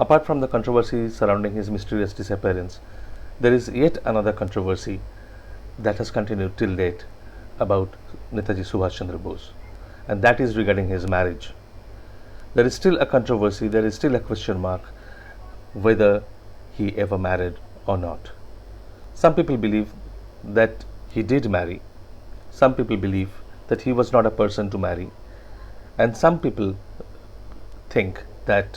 Apart from the controversy surrounding his mysterious disappearance, there is yet another controversy that has continued till date about Netaji Subhash Chandra Bose, and that is regarding his marriage. There is still a controversy, there is still a question mark whether he ever married or not. Some people believe that he did marry, some people believe that he was not a person to marry, and some people think that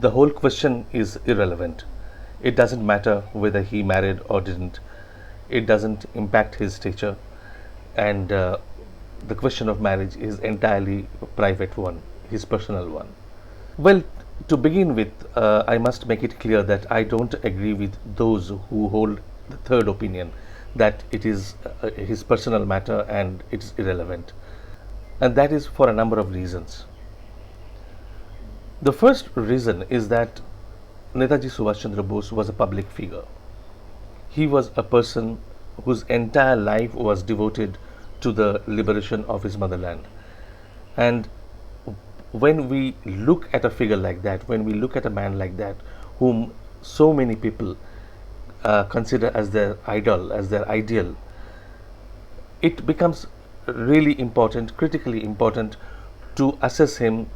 the whole question is irrelevant. It doesn't matter whether he married or didn't, it doesn't impact his stature, and the question of marriage is entirely a private one, his personal one. Well, to begin with, I must make it clear that I don't agree with those who hold the third opinion that it is his personal matter and it's irrelevant. And that is for a number of reasons. The first reason is that Netaji Subhash Chandra Bose was a public figure. He was a person whose entire life was devoted to the liberation of his motherland. And when we look at a figure like that, when we look at a man like that, whom so many people consider as their idol, as their ideal, it becomes really important, critically important, to assess him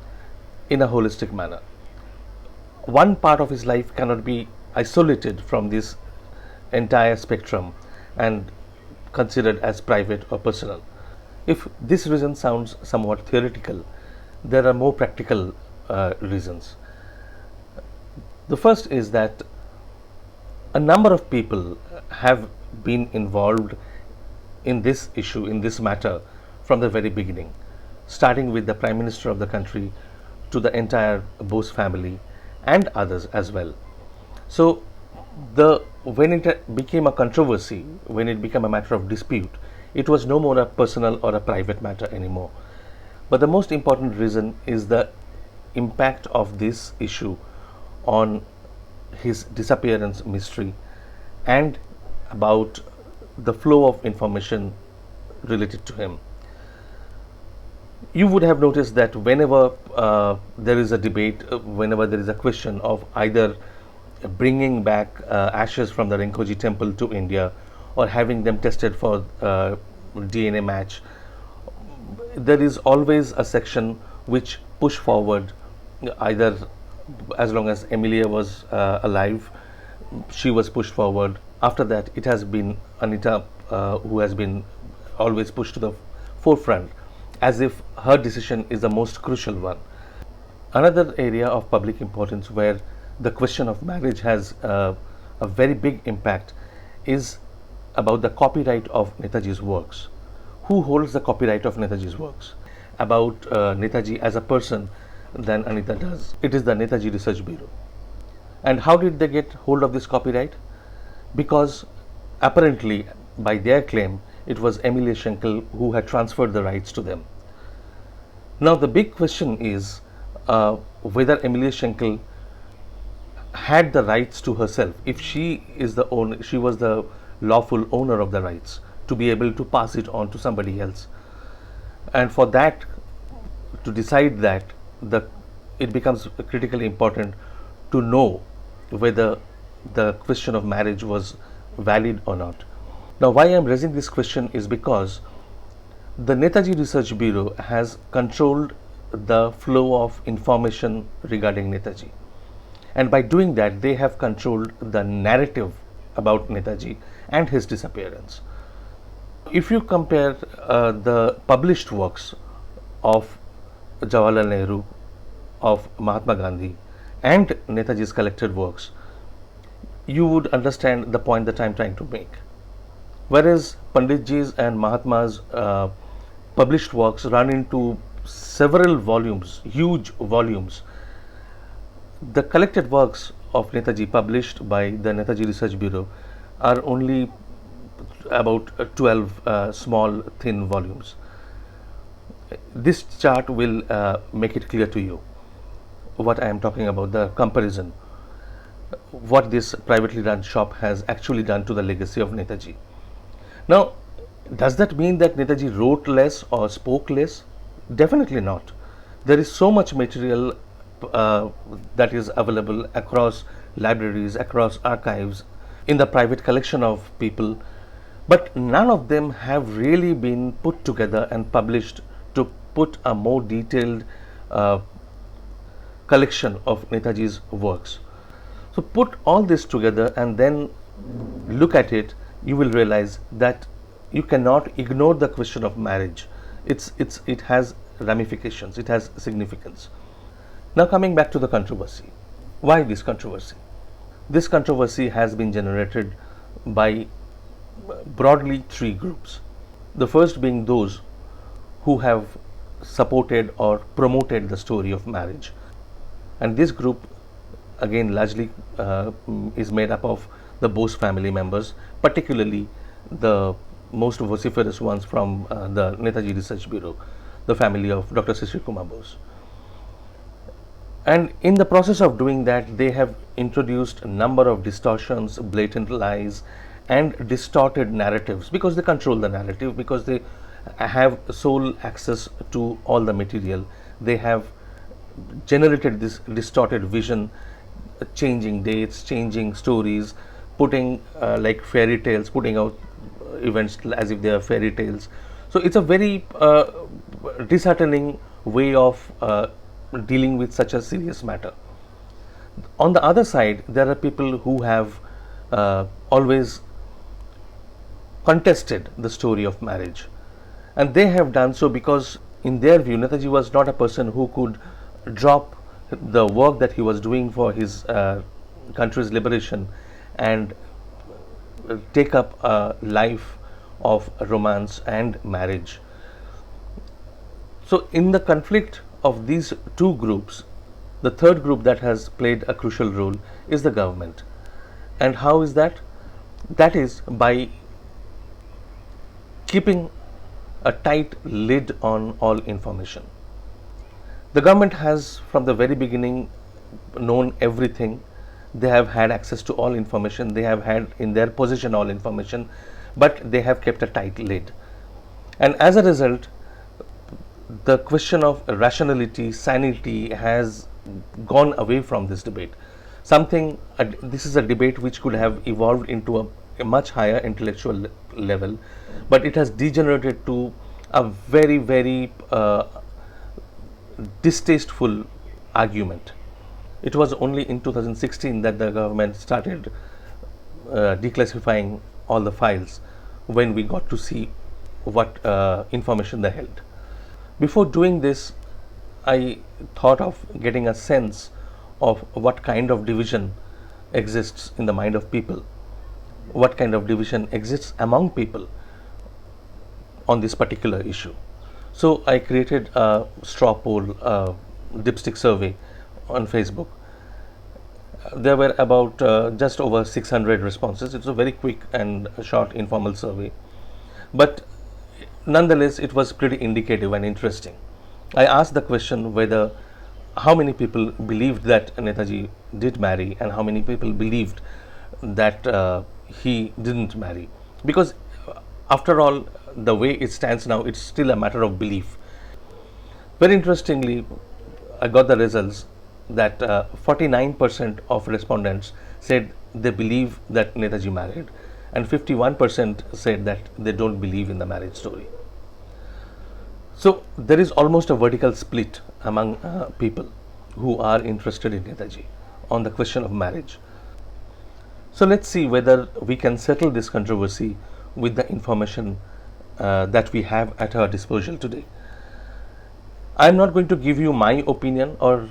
in a holistic manner. One part of his life cannot be isolated from this entire spectrum and considered as private or personal. If this reason sounds somewhat theoretical, there are more practical reasons. The first is that a number of people have been involved in this issue, in this matter, from the very beginning, starting with the Prime Minister of the country to the entire Bose family and others as well. So, when it became a controversy, when it became a matter of dispute, it was no more a personal or a private matter anymore. But the most important reason is the impact of this issue on his disappearance mystery and about the flow of information related to him. You would have noticed that whenever there is a debate, whenever there is a question of either bringing back ashes from the Rinpoche temple to India or having them tested for DNA match, there is always a section which push forward, either as long as Emilia was alive, she was pushed forward. After that, it has been Anita who has been always pushed to the forefront, as if her decision is the most crucial one. Another area of public importance where the question of marriage has a very big impact is about the copyright of Netaji's works. Who holds the copyright of Netaji's works? About Netaji as a person than Anita does. It is the Netaji Research Bureau. And how did they get hold of this copyright? Because apparently, by their claim, it was Emilia Schenkel who had transferred the rights to them. Now, the big question is whether Emilia Schenkel had the rights to herself. If she is the owner, she was the lawful owner of the rights to be able to pass it on to somebody else. And for that, to decide that, it becomes critically important to know whether the question of marriage was valid or not. Now, why I am raising this question is because the Netaji Research Bureau has controlled the flow of information regarding Netaji, and by doing that they have controlled the narrative about Netaji and his disappearance. If you compare the published works of Jawaharlal Nehru, of Mahatma Gandhi and Netaji's collected works, you would understand the point that I am trying to make. Whereas Panditji's and Mahatma's published works run into several volumes, huge volumes, the collected works of Netaji published by the Netaji Research Bureau are only about 12 small thin volumes. This chart will make it clear to you what I am talking about, the comparison, what this privately run shop has actually done to the legacy of Netaji. Now, does that mean that Netaji wrote less or spoke less? Definitely not. There is so much material that is available across libraries, across archives, in the private collection of people, but none of them have really been put together and published to put a more detailed uh, collection of Netaji's works. So put all this together and then look at it, you will realize that you cannot ignore the question of marriage. It has ramifications, it has significance. Now coming back to the controversy. Why this controversy? This controversy has been generated by broadly three groups. The first being those who have supported or promoted the story of marriage. And this group again largely is made up of the Bose family members, particularly the most vociferous ones from the Netaji Research Bureau, the family of Dr. Shishir Kumar Bose. And in the process of doing that, they have introduced a number of distortions, blatant lies, and distorted narratives, because they control the narrative, because they have sole access to all the material. They have generated this distorted vision, changing dates, changing stories, putting like fairy tales, putting out events as if they are fairy tales. So it's a very disheartening way of dealing with such a serious matter. On the other side, there are people who have always contested the story of marriage, and they have done so because in their view Netaji was not a person who could drop the work that he was doing for his country's liberation and take up a life of romance and marriage. So in the conflict of these two groups, the third group that has played a crucial role is the government. And how is that? That is by keeping a tight lid on all information. The government has from the very beginning known everything. They have had access to all information, they have had in their possession all information, but they have kept a tight lid. And as a result, the question of rationality, sanity has gone away from this debate. This is a debate which could have evolved into a much higher intellectual level, but it has degenerated to a very, very distasteful argument. It was only in 2016 that the government started declassifying all the files, when we got to see what information they held. Before doing this, I thought of getting a sense of what kind of division exists in the mind of people, what kind of division exists among people on this particular issue. So I created a straw poll, dipstick survey on Facebook. There were about just over 600 responses. It's a very quick and short informal survey, but nonetheless it was pretty indicative and interesting. I asked the question whether how many people believed that Netaji did marry and how many people believed that he didn't marry, because after all, the way it stands now, it's still a matter of belief. Very interestingly, I got the results that 49% of respondents said they believe that Netaji married, and 51% said that they don't believe in the marriage story. So there is almost a vertical split among people who are interested in Netaji on the question of marriage. So let's see whether we can settle this controversy with the information that we have at our disposal today. I am not going to give you my opinion, or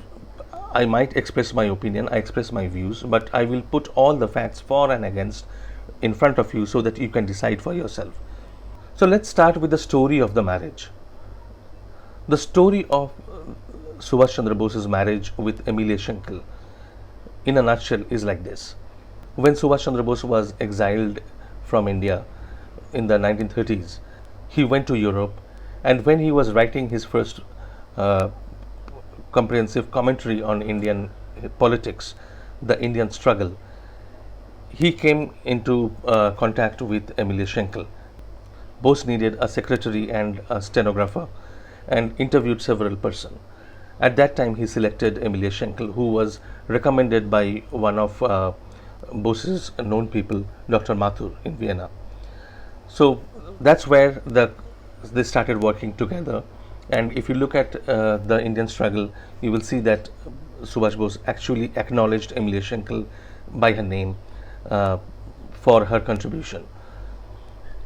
I might express my opinion, I express my views, but I will put all the facts for and against in front of you so that you can decide for yourself. So let's start with the story of the marriage. The story of Subhash Chandra Bose's marriage with Emilia Schenkel, in a nutshell, is like this. When Subhash Chandra Bose was exiled from India in the 1930s, he went to Europe, and when he was writing his first comprehensive commentary on Indian politics, the Indian struggle, he came into contact with Emilia Schenkel. Bose needed a secretary and a stenographer and interviewed several persons. At that time, he selected Emilia Schenkel, who was recommended by one of Bose's known people, Dr. Mathur, in Vienna. So that's where they started working together. And if you look at the Indian struggle, you will see that Subhash Bose actually acknowledged Emilia Schenkel by her name uh, for her contribution.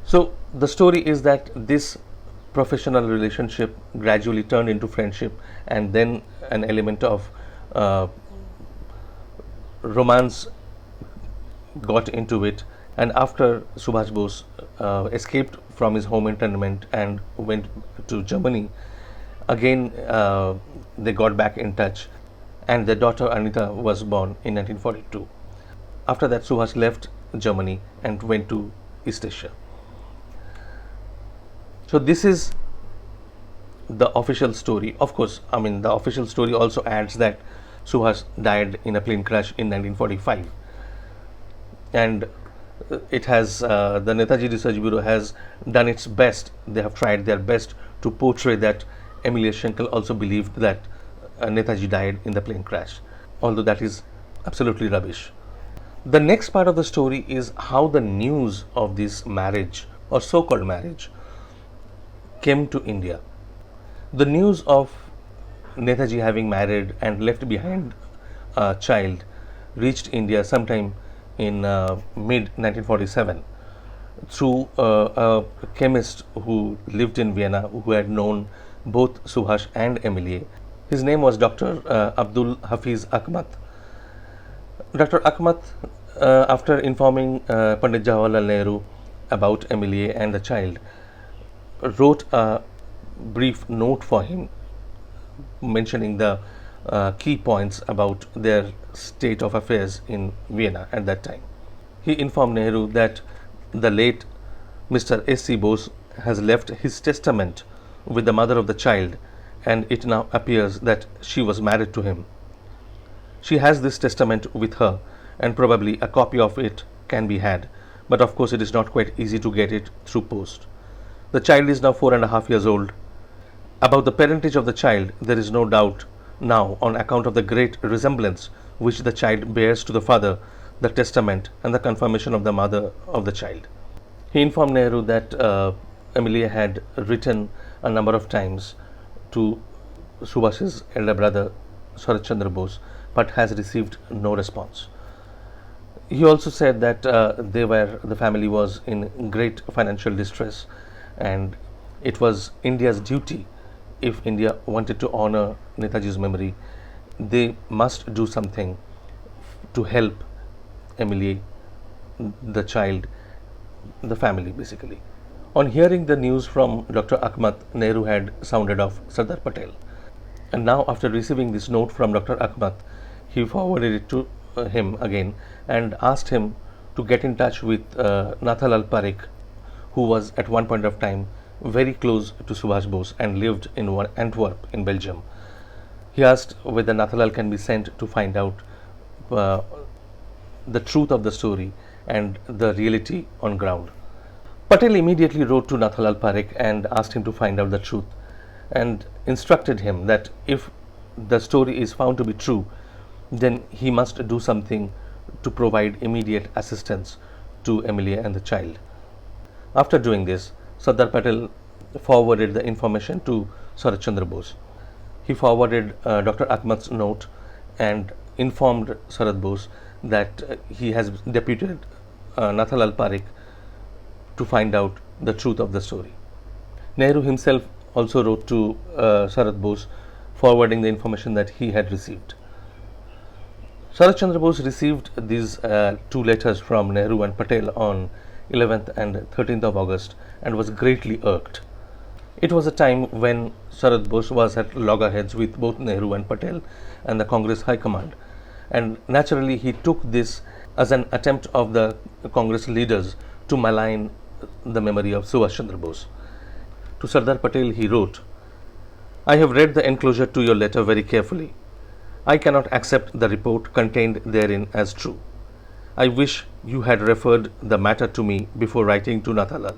So the story is that this professional relationship gradually turned into friendship, and then an element of uh, romance got into it. And after Subhash Bose escaped from his home internment and went to Germany, again they got back in touch, and their daughter Anita was born in 1942. After that, Subhash left Germany and went to East Asia. So this is the official story. Of course, I mean, the official story also adds that Subhash died in a plane crash in 1945, and it has the Netaji Research Bureau has done its best. They have tried their best to portray that Emilia Schenkel also believed that Netaji died in the plane crash, although that is absolutely rubbish. The next part of the story is how the news of this marriage, or so-called marriage, came to India. The news of Netaji having married and left behind a child reached India sometime in mid 1947 through a chemist who lived in Vienna, who had known both Subhash and Emilie. His name was Dr. Abdul Hafiz Ahmad. Dr. Ahmad, after informing Pandit Jawaharlal Nehru about Emilie and the child, wrote a brief note for him mentioning the key points about their state of affairs in Vienna at that time. He informed Nehru that the late Mr. S.C. Bose has left his testament with the mother of the child, and it now appears that she was married to him. She has this testament with her, and probably a copy of it can be had, but of course it is not quite easy to get it through post. The child is now 4.5 years old. About the parentage of the child, there is no doubt now on account of the great resemblance which the child bears to the father, the testament, and the confirmation of the mother of the child. He informed Nehru that Emilia had written a number of times to Subhash's elder brother Sharat Chandra Bose, but has received no response. He also said that the family was in great financial distress, and it was India's duty, if India wanted to honor Netaji's memory, they must do something to help Emilie, the child, the family basically. On hearing the news from Dr. Ahmad, Nehru had sounded off Sardar Patel. And now, after receiving this note from Dr. Ahmad, he forwarded it to him again and asked him to get in touch with Nathalal Parekh, who was at one point of time very close to Subhash Bose and lived in Antwerp in Belgium. He asked whether Nathalal can be sent to find out the truth of the story and the reality on ground. Patel immediately wrote to Nathalal Parekh and asked him to find out the truth, and instructed him that if the story is found to be true, then he must do something to provide immediate assistance to Emilia and the child. After doing this, Sardar Patel forwarded the information to Sharat Chandra Bose. He forwarded Dr. Ahmad's note and informed Sharat Bose that he has deputed Nathalal Parekh to find out the truth of the story. Nehru himself also wrote to Sharat Bose, forwarding the information that he had received. Sharat Chandra Bose received these two letters from Nehru and Patel on 11th and 13th of August and was greatly irked. It was a time when Sharat Bose was at loggerheads with both Nehru and Patel and the Congress High Command, and naturally he took this as an attempt of the Congress leaders to malign the memory of Subhash Chandra Bose. To Sardar Patel he wrote, "I have read the enclosure to your letter very carefully. I cannot accept the report contained therein as true. I wish you had referred the matter to me before writing to Nathalal.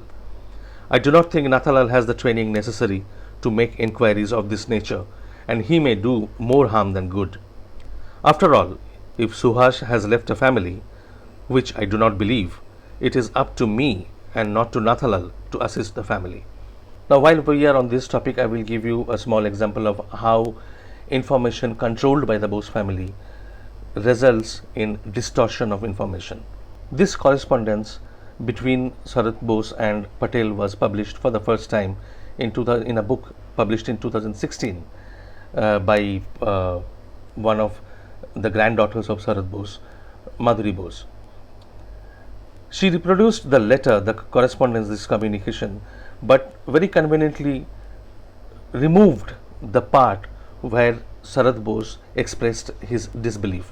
I do not think Nathalal has the training necessary to make inquiries of this nature, and he may do more harm than good. After all, if Subhash has left a family, which I do not believe, it is up to me and not to Nathalal to assist the family. Now, while we are on this topic, I will give you a small example of how information controlled by the Bose family results in distortion of information. This correspondence between Sarat Bose and Patel was published for the first time in a book published in 2016 by one of the granddaughters of Sarat Bose, Madhuri Bose. She reproduced the letter, the correspondence, this communication, but very conveniently removed the part where Sarat Bose expressed his disbelief.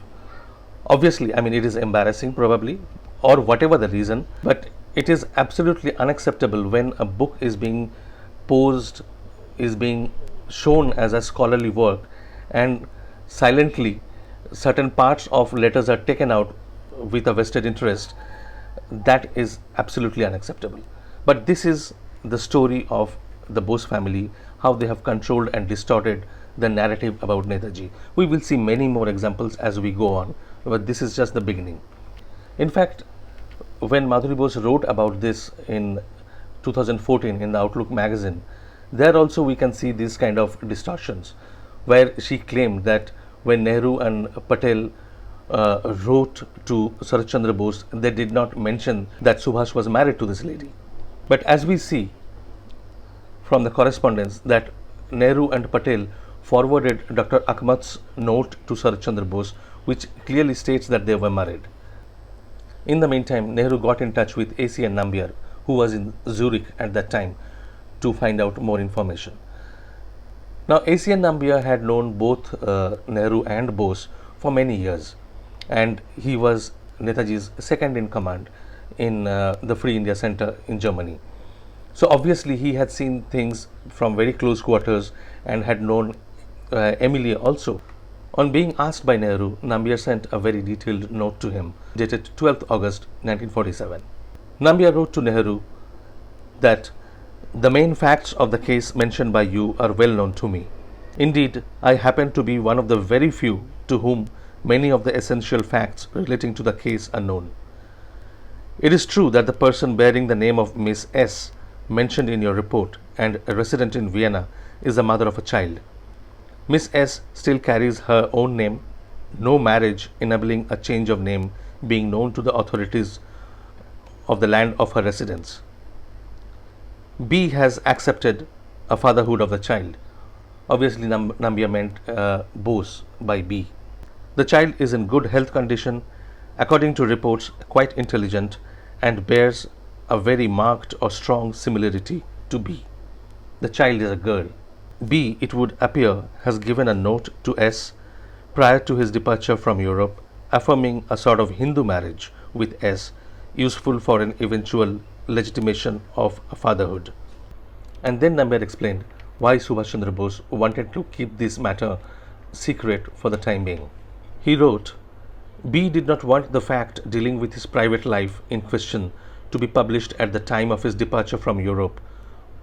Obviously, I mean, it is embarrassing probably, or whatever the reason, but it is absolutely unacceptable when a book is being posed, is being shown as a scholarly work, and silently certain parts of letters are taken out with a vested interest. That is absolutely unacceptable. But this is the story of the Bose family, how they have controlled and distorted the narrative about Netaji. We will see many more examples as we go on, but this is just the beginning. In fact, when Madhuri Bose wrote about this in 2014 in the Outlook magazine, there also we can see these kind of distortions, where she claimed that when Nehru and Patel wrote to Sarat Chandra Bose, they did not mention that Subhash was married to this lady. But as we see from the correspondence that Nehru and Patel forwarded Dr. Akmat's note to Sarat Chandra Bose, which clearly states that they were married. In the meantime, Nehru got in touch with A.C.N. Nambiar, who was in Zurich at that time, to find out more information. Now, A.C.N. Nambiar had known both Nehru and Bose for many years, and he was Netaji's second in command in the Free India Center in Germany. So obviously he had seen things from very close quarters and had known Emily also. On being asked by Nehru, Nambiar sent a very detailed note to him dated 12th August 1947. Nambiar wrote to Nehru that the main facts of the case mentioned by you are well known to me. Indeed, I happen to be one of the very few to whom many of the essential facts relating to the case are known. It is true that the person bearing the name of Miss S, mentioned in your report and a resident in Vienna, is the mother of a child. Miss S still carries her own name, no marriage enabling a change of name being known to the authorities of the land of her residence. B has accepted a fatherhood of the child. Obviously, Nambiar meant Bose by B. The child is in good health condition, according to reports quite intelligent, and bears a very marked or strong similarity to B. The child is a girl. B, it would appear, has given a note to S prior to his departure from Europe, affirming a sort of Hindu marriage with S, useful for an eventual legitimation of fatherhood. And then Nambiar explained why Subhash Chandra Bose wanted to keep this matter secret for the time being. He wrote, B did not want the fact dealing with his private life in question to be published at the time of his departure from Europe,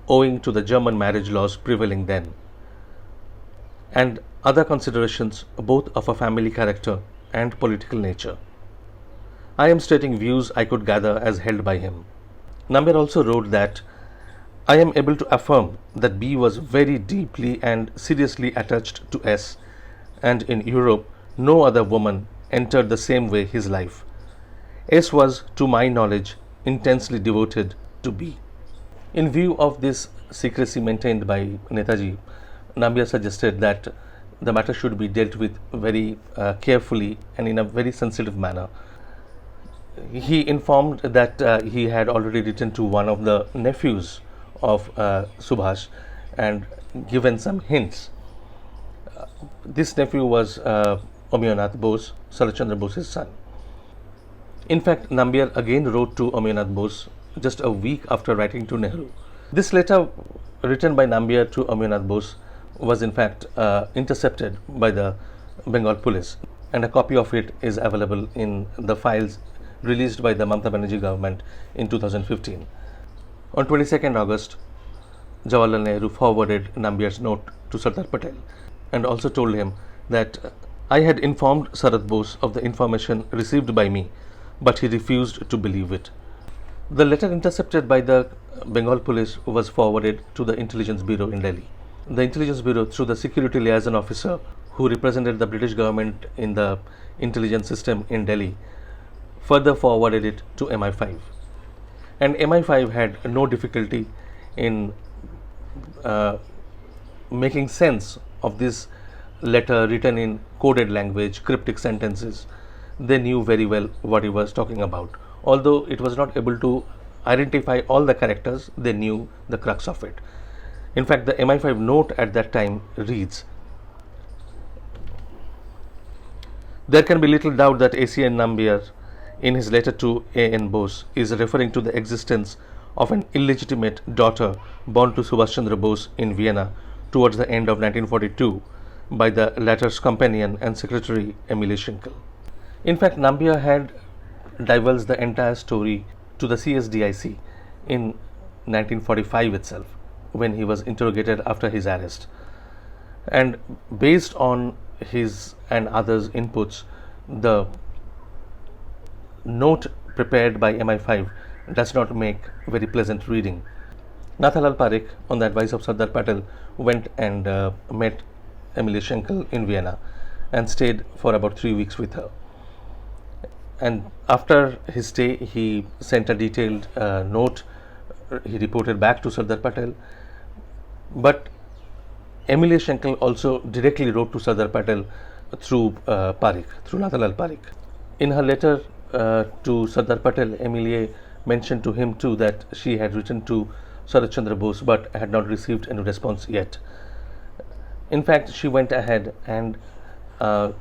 owing to the German marriage laws prevailing then, and other considerations both of a family character and political nature. I am stating views I could gather as held by him. Nambiar also wrote that I am able to affirm that B was very deeply and seriously attached to S, and in Europe no other woman entered the same way his life. S was, to my knowledge, intensely devoted to B. In view of this secrecy maintained by Netaji, Nambiar suggested that the matter should be dealt with very carefully and in a very sensitive manner. He informed that he had already written to one of the nephews of Subhash and given some hints. This nephew was Omiyanath Bose, Sarat Chandra Bose's son. In fact, Nambiar again wrote to Omiyanath Bose just a week after writing to Nehru. This letter written by Nambiar to Omiyanath Bose was in fact intercepted by the Bengal police, and a copy of it is available in the files released by the Mamata Banerjee government in 2015. On 22nd August, Jawaharlal Nehru forwarded Nambiar's note to Sardar Patel, and also told him that I had informed Sarat Bose of the information received by me, but he refused to believe it. The letter intercepted by the Bengal police was forwarded to the Intelligence Bureau in Delhi. The Intelligence Bureau, through the security liaison officer who represented the British government in the intelligence system in Delhi, further forwarded it to MI5. And MI5 had no difficulty in making sense of this letter written in coded language, cryptic sentences. They knew very well what he was talking about. Although it was not able to identify all the characters, they knew the crux of it. In fact, the MI5 note at that time reads, "There can be little doubt that A.C.N. Nambiar, in his letter to A.N. Bose, is referring to the existence of an illegitimate daughter born to Subhash Chandra Bose in Vienna towards the end of 1942 by the latter's companion and secretary Emile Schinkel." In fact, Nambiar had divulged the entire story to the CSDIC in 1945 itself, when he was interrogated after his arrest. And based on his and others' inputs, the note prepared by MI5 does not make very pleasant reading. Nathalal Parekh, on the advice of Sardar Patel, went and met Emile Schinkel in Vienna and stayed for about 3 weeks with her. And after his stay, he sent a detailed note. He reported back to Sardar Patel. But Emile Schinkel also directly wrote to Sardar Patel through Parekh, through Nathalal Parekh. In her letter to Sardar Patel, Emilie mentioned to him too that she had written to Sarat Chandra Bose but had not received any response yet. In fact, she went ahead and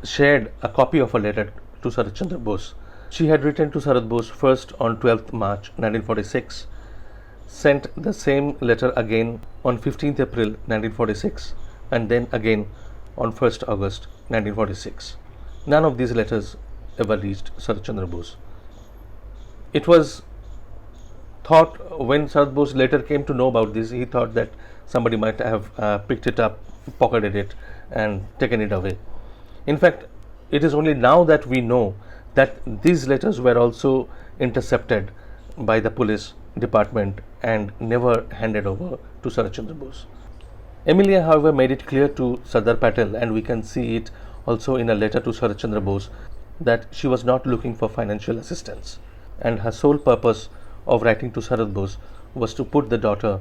shared a copy of a letter to Sarat Chandra Bose. She had written to Sarat Bose first on 12th March 1946, sent the same letter again on 15th April 1946, and then again on 1st August 1946. None of these letters ever reached Sarat Chandra Bose. It was thought, when Sarat Bose later came to know about this, he thought that somebody might have picked it up, pocketed it, and taken it away. In fact, it is only now that we know that these letters were also intercepted by the police department and never handed over to Sarat Chandra Bose. Emilie, however, made it clear to Sardar Patel, and we can see it also in a letter to Sarat Chandra Bose, that she was not looking for financial assistance, and her sole purpose of writing to Sarat Bose was to put the daughter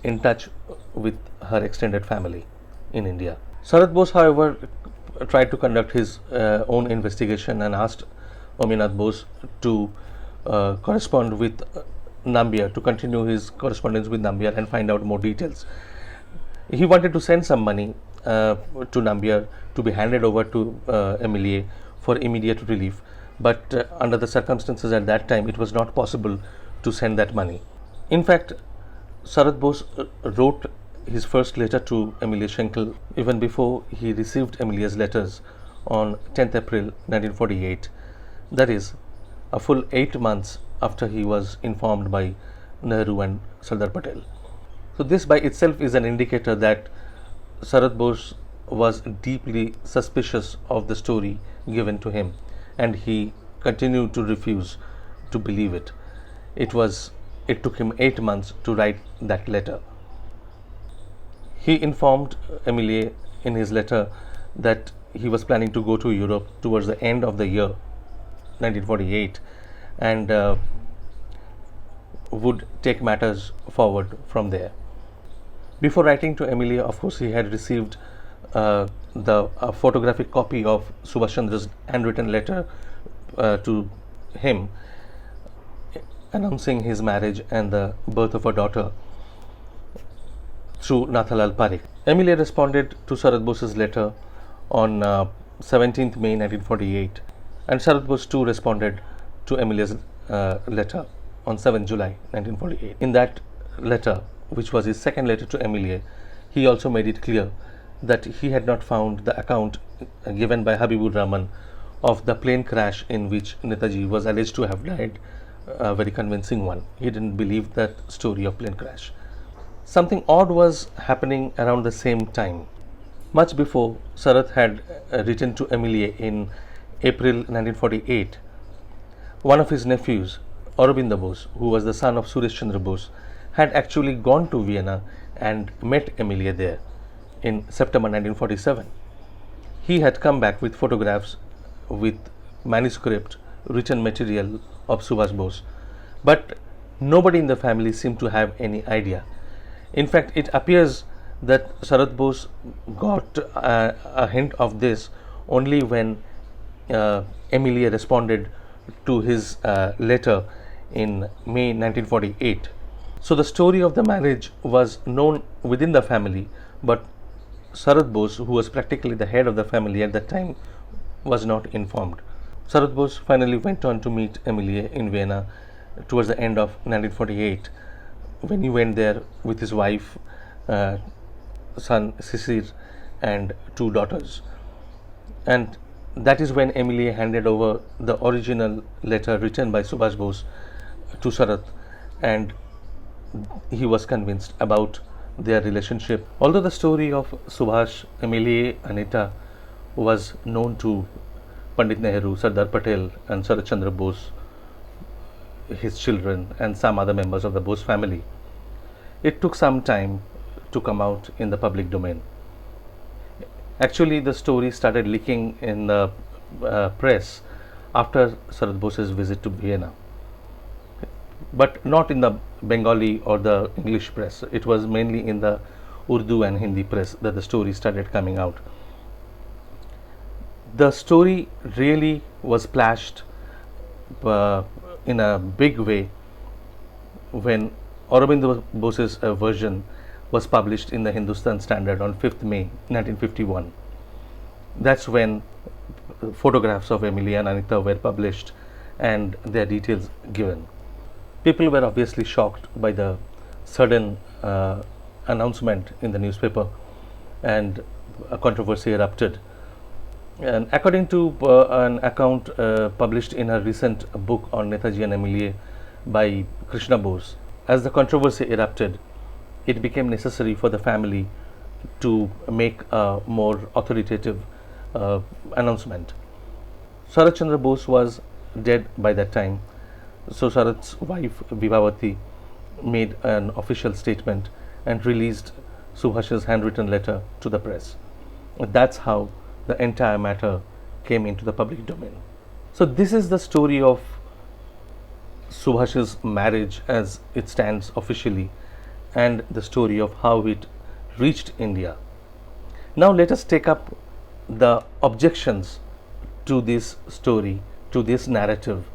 in touch with her extended family in India. Sarat Bose, however, tried to conduct his own investigation and asked Ominath Bose to correspond with Nambiar, to continue his correspondence with Nambiar and find out more details. He wanted to send some money to Nambiar to be handed over to Emilie for immediate relief, but under the circumstances at that time, it was not possible to send that money. In fact, Sarat Bose wrote his first letter to Emile Schinkel even before he received Emilie's letters on 10th April 1948. That is, a full 8 months after he was informed by Nehru and Sardar Patel. So this by itself is an indicator that Sarat Bose was deeply suspicious of the story given to him, and he continued to refuse to believe it. It took him 8 months to write that letter. He informed Emilie in his letter that he was planning to go to Europe towards the end of the year 1948 and would take matters forward from there. Before writing to Emilie, of course, he had received the photographic copy of Subhash Chandra's handwritten letter to him announcing his marriage and the birth of a daughter through Nathalal Parekh. Emilie responded to Sarat Bose's letter on 17th May 1948, and Sarat Bose too responded to Emilie's letter on 7th July 1948. In that letter, which was his second letter to Emilie, he also made it clear that he had not found the account given by Habibur Rahman of the plane crash in which Netaji was alleged to have died a very convincing one. He didn't believe that story of plane crash. Something odd was happening around the same time. Much before Sarath had written to Emilie in April 1948, one of his nephews, Aurobindo Bose, who was the son of Suresh Chandra Bose, had actually gone to Vienna and met Emilie there in September 1947. He had come back with photographs, with manuscript, written material of Subhash Bose, but nobody in the family seemed to have any idea. In fact, it appears that Sarath Bose got a hint of this only when Emilie responded to his letter in May 1948. So the story of the marriage was known within the family, but Sarath Bose, who was practically the head of the family at that time, was not informed. Sarath Bose finally went on to meet Emilie in Vienna towards the end of 1948, when he went there with his wife, son Sisir, and two daughters. And that is when Emilie handed over the original letter written by Subhash Bose to Sarath, and he was convinced about their relationship. Although the story of Subhash, Emilie, Anita was known to Pandit Nehru, Sardar Patel, and Sarath Chandra Bose, his children, and some other members of the Bose family, it took some time to come out in the public domain. Actually, the story started leaking in the press after Sarath Bose's visit to Vienna, but not in the Bengali or the English press. It was mainly in the Urdu and Hindi press that the story started coming out. The story really was splashed in a big way when Aurobindo Bose's version was published in the Hindustan Standard on 5th May 1951. That's when photographs of Emilie and Anita were published and their details given. People were obviously shocked by the sudden announcement in the newspaper, and a controversy erupted. And according to an account published in her recent book on Netaji and Emilie by Krishna Bose, as the controversy erupted, it became necessary for the family to make a more authoritative announcement. Sarath Chandra Bose was dead by that time, so Sarath's wife Vibhavati made an official statement and released Subhash's handwritten letter to the press. That's how the entire matter came into the public domain. So this is the story of Subhash's marriage as it stands officially, and the story of how it reached India. Now let us take up the objections to this story, to this narrative,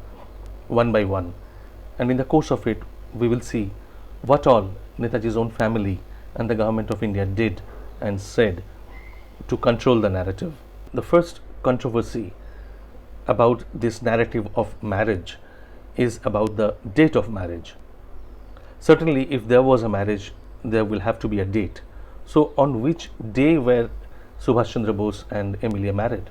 one by one, and in the course of it we will see what all Netaji's own family and the government of India did and said to control the narrative. The first controversy about this narrative of marriage is about the date of marriage. Certainly, if there was a marriage, there will have to be a date. So, on which day were Subhash Chandra Bose and Emilie married?